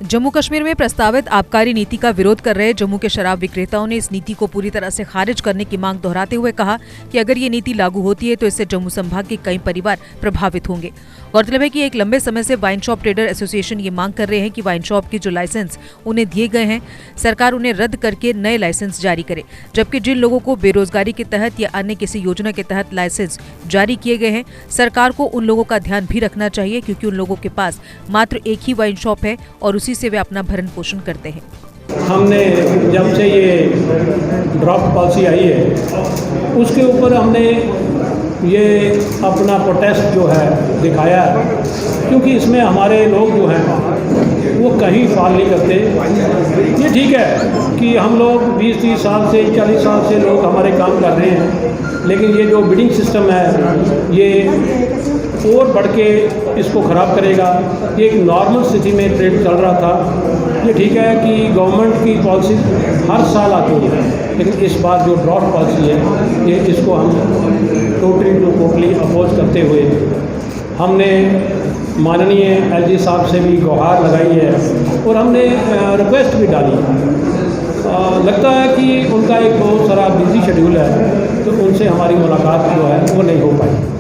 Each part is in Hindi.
जम्मू कश्मीर में प्रस्तावित आबकारी नीति का विरोध कर रहे जम्मू के शराब विक्रेताओं ने इस नीति को पूरी तरह से खारिज करने की मांग दोहराते हुए कहा कि अगर ये नीति लागू होती है तो इससे जम्मू संभाग के कई परिवार प्रभावित होंगे। गौरतलब है कि एक लंबे समय से वाइन शॉप ट्रेडर एसोसिएशन ये मांग कर रहे हैं कि वाइन शॉप के जो लाइसेंस उन्हें दिए गए हैं सरकार उन्हें रद्द करके नए लाइसेंस जारी करे, जबकि जिन लोगों को बेरोजगारी के तहत या अन्य किसी योजना के तहत लाइसेंस जारी किए गए हैं सरकार को उन लोगों का ध्यान भी रखना चाहिए, क्योंकि उन लोगों के पास मात्र एक ही वाइन शॉप है और उसी से वे अपना भरण पोषण करते हैं। हमने जब से ये ड्राफ्ट पॉलिसी आई है उसके ऊपर हमने ये अपना प्रोटेस्ट जो है दिखाया है, क्योंकि इसमें हमारे लोग जो हैं वो कहीं फाल नहीं करते। ये ठीक है कि हम लोग 20-30 साल से 40 साल से लोग हमारे काम कर रहे हैं, लेकिन ये जो बिडिंग सिस्टम है ये और बढ़ के इसको ख़राब करेगा। ये एक नॉर्मल स्थिति में ट्रेड चल रहा था। ये ठीक है कि गवर्नमेंट की पॉलिसी हर साल आती है, लेकिन इस बार जो ड्राफ्ट पॉलिसी है ये इसको हम टोटली अपोज करते हुए हमने माननीय एलजी साहब से भी गुहार लगाई है और हमने रिक्वेस्ट भी डाली है। लगता है कि उनका एक बहुत सारा बिजी शेड्यूल है, तो उनसे हमारी मुलाकात जो है वो नहीं हो पाई।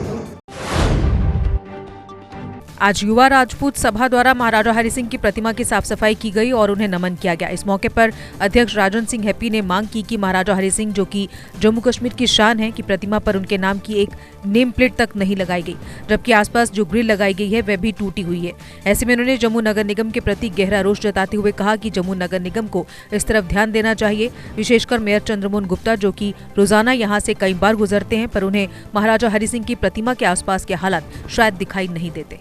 आज युवा राजपूत सभा द्वारा महाराजा हरि सिंह की प्रतिमा की साफ सफाई की गई और उन्हें नमन किया गया। इस मौके पर अध्यक्ष राजन सिंह हैप्पी ने मांग की कि महाराजा हरि सिंह जो कि जम्मू कश्मीर की शान है कि प्रतिमा पर उनके नाम की एक नेम प्लेट तक नहीं लगाई गई, जबकि आसपास जो ग्रिल लगाई गई है वह भी टूटी हुई है। ऐसे में उन्होंने जम्मू नगर निगम के प्रति गहरा रोष जताते हुए कहा कि जम्मू नगर निगम को इस तरफ ध्यान देना चाहिए, विशेषकर मेयर चंद्रमोहन गुप्ता जो कि रोजाना यहाँ से कई बार गुजरते हैं, पर उन्हें महाराजा हरि सिंह की प्रतिमा के आसपास के हालात शायद दिखाई नहीं देते।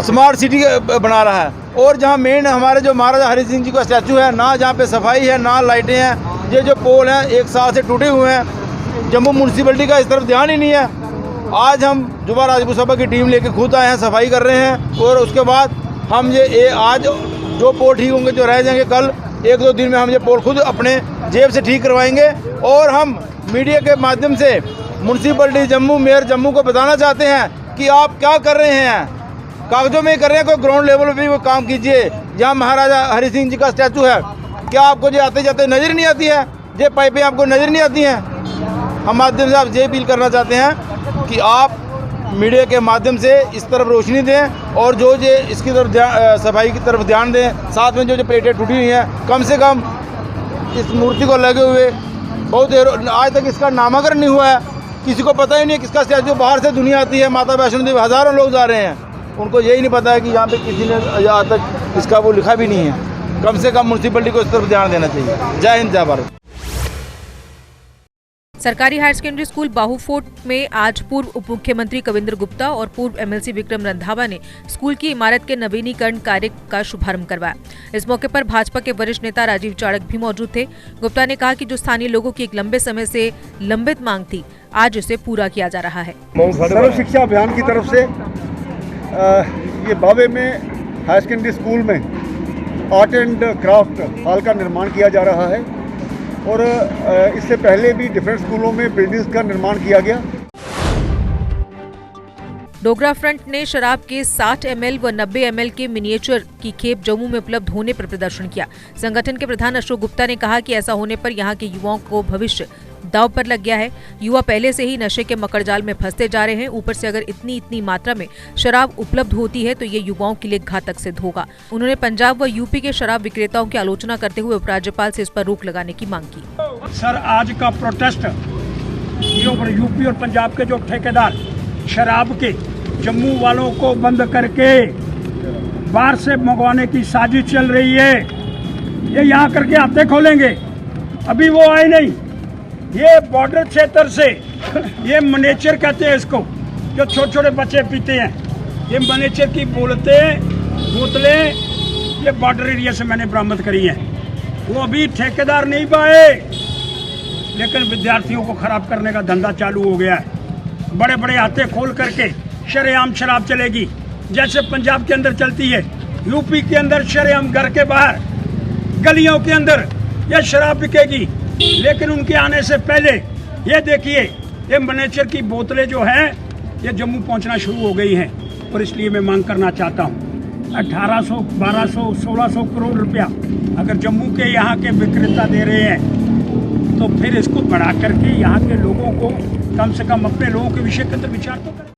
स्मार्ट सिटी बना रहा है और जहाँ मेन हमारे जो महाराजा हरि सिंह जी का स्टैचू है ना, जहाँ पे सफाई है ना लाइटें हैं, ये जो पोल हैं 1 साल से टूटे हुए हैं। जम्मू म्यूनसिपलिटी का इस तरफ ध्यान ही नहीं है। आज हम युवा राजपूत सभा की टीम लेके खुद आए हैं, सफाई कर रहे हैं और उसके बाद हम ये आज जो पोल ठीक होंगे जो रह जाएंगे कल 1-2 दिन में हम ये पोल खुद अपने जेब से ठीक करवाएंगे। और हम मीडिया के माध्यम से म्यूनसिपलिटी जम्मू, मेयर जम्मू को बताना चाहते हैं कि आप क्या कर रहे हैं, कागजों में कर रहे हैं, कोई ग्राउंड लेवल पे भी कोई काम कीजिए। जहाँ महाराजा हरि सिंह जी का स्टैचू है, क्या आपको जो आते जाते नज़र नहीं आती है, ये पाइपें आपको नज़र नहीं आती हैं? हम माध्यम से आप ये अपील करना चाहते हैं कि आप मीडिया के माध्यम से इस तरफ रोशनी दें और जो ये इसकी तरफ सफाई की तरफ ध्यान दें। साथ में जो प्लेटें टूटी हुई हैं कम से कम इस मूर्ति को लगे हुए बहुत देर आज तक इसका नामकरण नहीं हुआ है, किसी को पता ही नहीं है किसका स्टैचू। बाहर से दुनिया आती है, माता वैष्णो देवी हज़ारों लोग जा रहे हैं, उनको यही नहीं पता है कि यहाँ पे किसी ने आज तक इसका वो लिखा भी नहीं है। कम से कम म्यूनसिपलिटी को इस तरफ ध्यान देना चाहिए। जय हिंद, जय भारत। सरकारी हायर सेकेंडरी स्कूल बाहू फोर्ट में आज पूर्व उप मुख्यमंत्री कविंद्र गुप्ता और पूर्व एमएलसी विक्रम रंधावा ने स्कूल की इमारत के नवीनीकरण कार्य का शुभारंभ करवाया। इस मौके पर भाजपा के वरिष्ठ नेता राजीव चाणक भी मौजूद थे। गुप्ता ने कहा कि जो स्थानीय लोगों की एक लंबे समय से लंबित मांग थी, आज उसे पूरा किया जा रहा है। सर्व शिक्षा अभियान की तरफ से ये बावे में हायर सेकेंडरी स्कूल में आर्ट एंड क्राफ्ट हॉल का निर्माण किया जा रहा है और इससे पहले भी डिफरेंट स्कूलों में बिल्डिंग्स का निर्माण किया गया। डोगरा फ्रंट ने शराब के 60 ml व 90 ml के मिनिएचर की खेप जम्मू में उपलब्ध होने पर प्रदर्शन किया। संगठन के प्रधान अशोक गुप्ता ने कहा कि ऐसा होने पर यहाँ के युवाओं को भविष्य दांव पर लग गया है। युवा पहले से ही नशे के मकड़जाल में फंसते जा रहे हैं, ऊपर से अगर इतनी मात्रा में शराब उपलब्ध होती है तो ये युवाओं के लिए घातक सिद्ध होगा। उन्होंने पंजाब व यूपी के शराब विक्रेताओं की आलोचना करते हुए उपराज्यपाल से इस पर रोक लगाने की मांग की। सर, आज का प्रोटेस्ट यूपी और पंजाब के जो ठेकेदार शराब के जम्मू वालों को बंद करके बाहर से मंगवाने की साजिश चल रही है। ये यहाँ करके आते खोलेंगे, अभी वो आए नहीं। ये बॉर्डर क्षेत्र से ये मनेचर कहते हैं इसको, जो छोटे छोटे बच्चे पीते हैं। ये मनेचर की बोतलें ये बॉर्डर एरिया से मैंने बरामद करी हैं। वो अभी ठेकेदार नहीं पाए, लेकिन विद्यार्थियों को खराब करने का धंधा चालू हो गया है। बड़े बड़े हाथे खोल करके शरेआम शराब चलेगी, जैसे पंजाब के अंदर चलती है। यूपी के अंदर शरेआम घर के बाहर गलियों के अंदर यह शराब बिकेगी, लेकिन उनके आने से पहले ये देखिए ये मनेचर की बोतलें जो हैं ये जम्मू पहुंचना शुरू हो गई हैं। और इसलिए मैं मांग करना चाहता हूं 1800, 1200, 1600 करोड़ रुपया अगर जम्मू के यहाँ के विक्रेता दे रहे हैं तो फिर इसको बढ़ा करके यहाँ के लोगों को कम से कम अपने लोगों के विषय के अंदर विचार तो करें।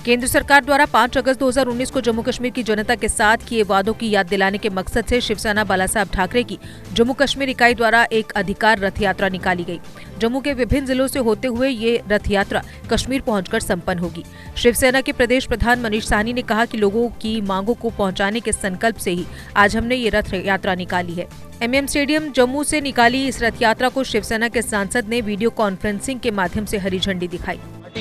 केंद्र सरकार द्वारा 5 अगस्त 2019 को जम्मू कश्मीर की जनता के साथ किए वादों की याद दिलाने के मकसद से शिवसेना बाला साहब ठाकरे की जम्मू कश्मीर इकाई द्वारा एक अधिकार रथ यात्रा निकाली गई। जम्मू के विभिन्न जिलों से होते हुए ये रथ यात्रा कश्मीर पहुंचकर संपन्न होगी। शिवसेना के प्रदेश प्रधान मनीष साहनी ने कहा कि लोगों की मांगों को पहुंचाने के संकल्प से ही आज हमने ये रथ यात्रा निकाली है। MM स्टेडियम जम्मू से निकाली इस रथ यात्रा को शिवसेना के सांसद ने वीडियो कॉन्फ्रेंसिंग के माध्यम से हरी झंडी दिखाई।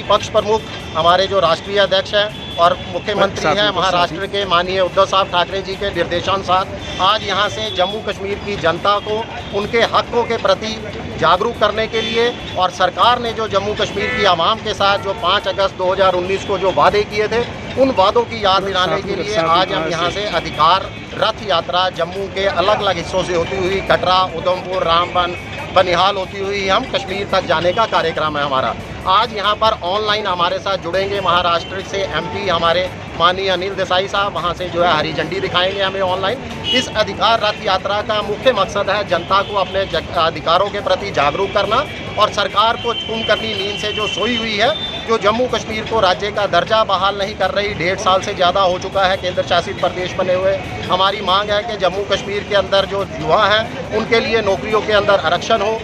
पक्ष प्रमुख हमारे जो राष्ट्रीय अध्यक्ष हैं और मुख्यमंत्री हैं महाराष्ट्र के माननीय उद्धव साहब ठाकरे जी के निर्देशानुसार आज यहां से जम्मू कश्मीर की जनता को उनके हकों के प्रति जागरूक करने के लिए और सरकार ने जो जम्मू कश्मीर की आवाम के साथ जो 5 अगस्त 2019 को जो वादे किए थे उन वादों की याद दिलाने के लिए आज हम यहाँ से अधिकार रथ यात्रा जम्मू के अलग अलग हिस्सों से होती हुई कटरा, उधमपुर, रामबन, बनिहाल होती हुई हम कश्मीर तक जाने का कार्यक्रम है हमारा। आज यहाँ पर ऑनलाइन हमारे साथ जुड़ेंगे महाराष्ट्र से MP हमारे माननीय अनिल देसाई साहब, वहाँ से जो है हरी झंडी दिखाएंगे हमें ऑनलाइन। इस अधिकार रथ यात्रा का मुख्य मकसद है जनता को अपने अधिकारों के प्रति जागरूक करना और सरकार को कुंभकर्णी नींद से जो सोई हुई है, जो जम्मू कश्मीर को राज्य का दर्जा बहाल नहीं कर रही, 1.5 साल से ज़्यादा हो चुका है केंद्र शासित प्रदेश बने हुए। हमारी मांग है कि जम्मू कश्मीर के अंदर जो युवा हैं उनके लिए नौकरियों के अंदर आरक्षण हो।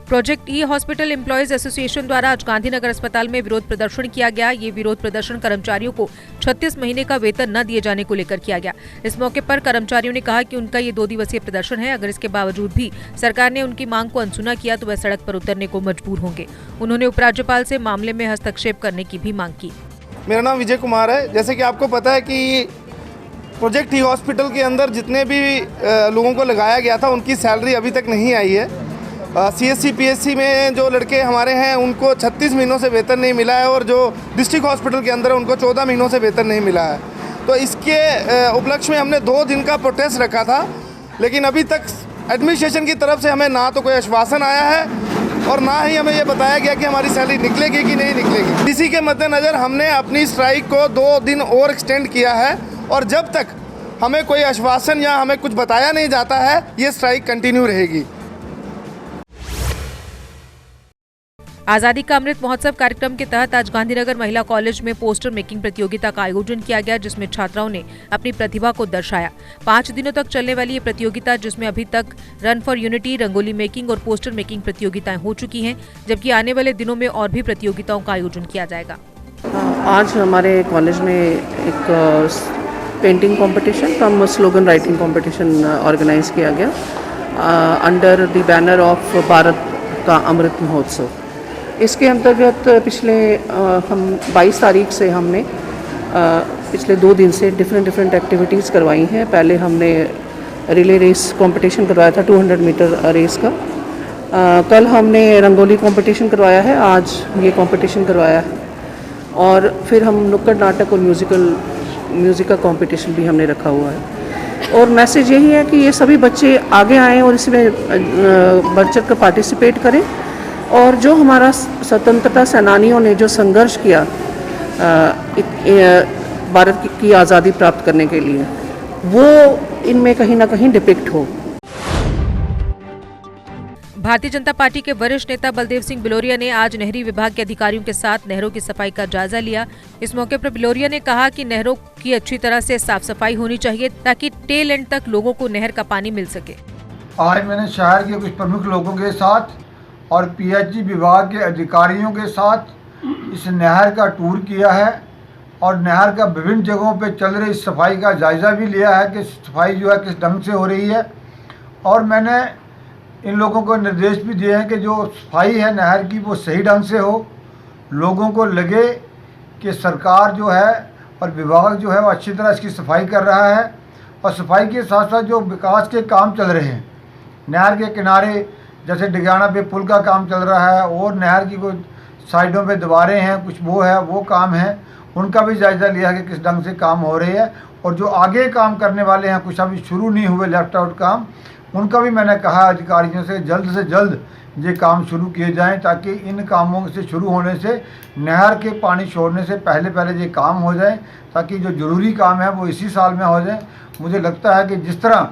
प्रोजेक्ट ई हॉस्पिटल एम्प्लॉयज एसोसिएशन द्वारा आज गांधीनगर अस्पताल में विरोध प्रदर्शन किया गया। ये विरोध प्रदर्शन कर्मचारियों को 36 महीने का वेतन न दिए जाने को लेकर किया गया। इस मौके पर कर्मचारियों ने कहा कि उनका ये 2 दिवसीय प्रदर्शन है, अगर इसके बावजूद भी सरकार ने उनकी मांग को अनसुना किया तो वह सड़क पर उतरने को मजबूर होंगे। उन्होंने उपराज्यपाल से मामले में हस्तक्षेप करने की भी मांग की। मेरा नाम विजय कुमार है। जैसे कि आपको पता है कि प्रोजेक्ट ई हॉस्पिटल के अंदर जितने भी लोगों को लगाया गया था उनकी सैलरी अभी तक नहीं आई है। CSC PSC में जो लड़के हमारे हैं उनको 36 महीनों से वेतन नहीं मिला है और जो डिस्ट्रिक्ट हॉस्पिटल के अंदर है उनको 14 महीनों से वेतन नहीं मिला है। तो इसके उपलक्ष्य में हमने 2 दिन का प्रोटेस्ट रखा था, लेकिन अभी तक एडमिनिस्ट्रेशन की तरफ से हमें ना तो कोई आश्वासन आया है और ना ही हमें ये बताया गया कि हमारी सैलरी निकलेगी कि नहीं निकलेगी। इसी के मद्देनज़र हमने अपनी स्ट्राइक को 2 दिन और एक्सटेंड किया है और जब तक हमें कोई आश्वासन या हमें कुछ बताया नहीं जाता है ये स्ट्राइक कंटिन्यू रहेगी। आजादी का अमृत महोत्सव कार्यक्रम के तहत आज गांधीनगर महिला कॉलेज में पोस्टर मेकिंग प्रतियोगिता का आयोजन किया गया, जिसमें छात्राओं ने अपनी प्रतिभा को दर्शाया। 5 दिनों तक चलने वाली ये प्रतियोगिता, जिसमें अभी तक run for unity, rangoli making और पोस्टर मेकिंग प्रतियोगिताएं हो चुकी हैं, जबकि आने वाले दिनों में और भी प्रतियोगिताओं का आयोजन किया जाएगा। आज हमारे कॉलेज में एक पेंटिंग कंपटीशन कम स्लोगन राइटिंग कंपटीशन ऑर्गेनाइज किया गया under the banner of Bharat का अमृत महोत्सव। इसके अंतर्गत पिछले हम 22 तारीख से हमने पिछले 2 दिन से डिफरेंट एक्टिविटीज़ करवाई हैं। पहले हमने रिले रेस कंपटीशन करवाया था 200 मीटर रेस का। कल हमने रंगोली कंपटीशन करवाया है, आज ये कंपटीशन करवाया है और फिर हम नुक्कड़ नाटक और म्यूज़िक का कंपटीशन भी हमने रखा हुआ है। और मैसेज यही है कि ये सभी बच्चे आगे आएँ और इसमें बढ़ चढ़ कर पार्टिसिपेट करें और जो हमारा स्वतंत्रता सेनानियों ने जो संघर्ष किया भारत की आज़ादी प्राप्त करने के लिए, वो इनमें कहीं ना कहीं डिपिक्ट हो। भारतीय जनता पार्टी के वरिष्ठ नेता बलदेव सिंह बिलोरिया ने आज नहरी विभाग के अधिकारियों के साथ नहरों की सफाई का जायजा लिया। इस मौके पर बिलोरिया ने कहा कि नहरों की अच्छी तरह से साफ सफाई होनी चाहिए ताकि टेल एंड तक लोगों को नहर का पानी मिल सके। आज मैंने शहर के कुछ प्रमुख लोगों के साथ और PHE विभाग के अधिकारियों के साथ इस नहर का टूर किया है और नहर का विभिन्न जगहों पे चल रही सफाई का जायज़ा भी लिया है कि सफाई जो है किस ढंग से हो रही है। और मैंने इन लोगों को निर्देश भी दिए हैं कि जो सफाई है नहर की वो सही ढंग से हो, लोगों को लगे कि सरकार जो है और विभाग जो है वो अच्छी तरह इसकी सफाई कर रहा है। और सफाई के साथ साथ जो विकास के काम चल रहे हैं नहर के किनारे, जैसे डिगाना पे पुल का काम चल रहा है और नहर की कोई साइडों पे दीवारें हैं, कुछ वो काम है, उनका भी जायज़ा लिया कि किस ढंग से काम हो रहे हैं। और जो आगे काम करने वाले हैं, कुछ अभी शुरू नहीं हुए लेफ्ट आउट काम, उनका भी मैंने कहा अधिकारियों से जल्द ये काम शुरू किए जाएं, ताकि इन कामों से शुरू होने से नहर के पानी छोड़ने से पहले पहले ये काम हो जाए, ताकि जो ज़रूरी काम है वो इसी साल में हो जाए। मुझे लगता है कि जिस तरह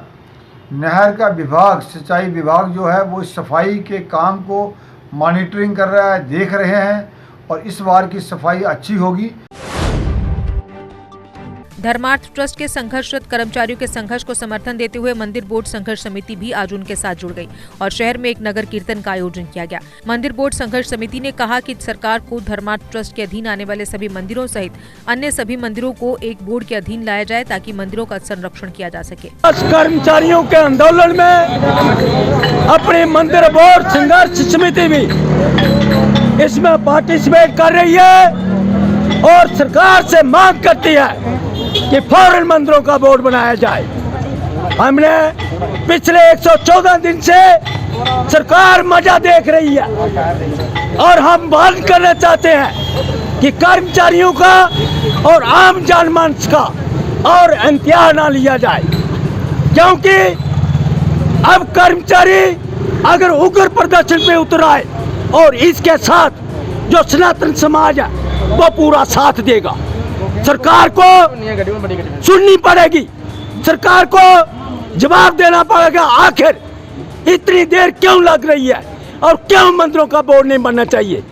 नहर का विभाग, सिंचाई विभाग जो है वो सफाई के काम को मॉनिटरिंग कर रहा है, देख रहे हैं, और इस बार की सफाई अच्छी होगी। धर्मार्थ ट्रस्ट के संघर्षरत कर्मचारियों के संघर्ष को समर्थन देते हुए मंदिर बोर्ड संघर्ष समिति भी आज उनके साथ जुड़ गई और शहर में एक नगर कीर्तन का आयोजन किया गया। मंदिर बोर्ड संघर्ष समिति ने कहा कि सरकार को धर्मार्थ ट्रस्ट के अधीन आने वाले सभी मंदिरों सहित अन्य सभी मंदिरों को एक बोर्ड के अधीन लाया जाए, ताकि मंदिरों का संरक्षण किया जा सके। कर्मचारियों के आंदोलन में अपने मंदिर बोर्ड संघर्ष समिति भी इसमें पार्टिसिपेट कर रही है और सरकार से मांग करती है कि फौरन मंदिरों का बोर्ड बनाया जाए। हमने पिछले 114 दिन से सरकार मजा देख रही है और हम बंद करना चाहते हैं कि कर्मचारियों का और आम जनमानस का और इम्तियाज ना लिया जाए, क्योंकि अब कर्मचारी अगर उग्र प्रदर्शन पे उतर आए और इसके साथ जो सनातन समाज है वो पूरा साथ देगा। सरकार को सुननी पड़ेगी, सरकार को जवाब देना पड़ेगा, आखिर इतनी देर क्यों लग रही है और क्यों मंदिरों का बोर्ड नहीं बनना चाहिए।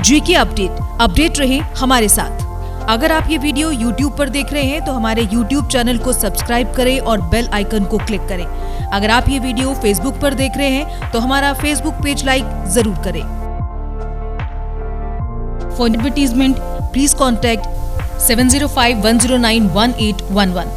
जीके अपडेट रहे हमारे साथ। अगर आप ये वीडियो YouTube पर देख रहे हैं तो हमारे YouTube चैनल को सब्सक्राइब करें और बेल आइकन को क्लिक करें। अगर आप ये वीडियो Facebook पर देख रहे हैं तो हमारा Facebook पेज लाइक जरूर करें। For advertisement, please contact 705-109-1811.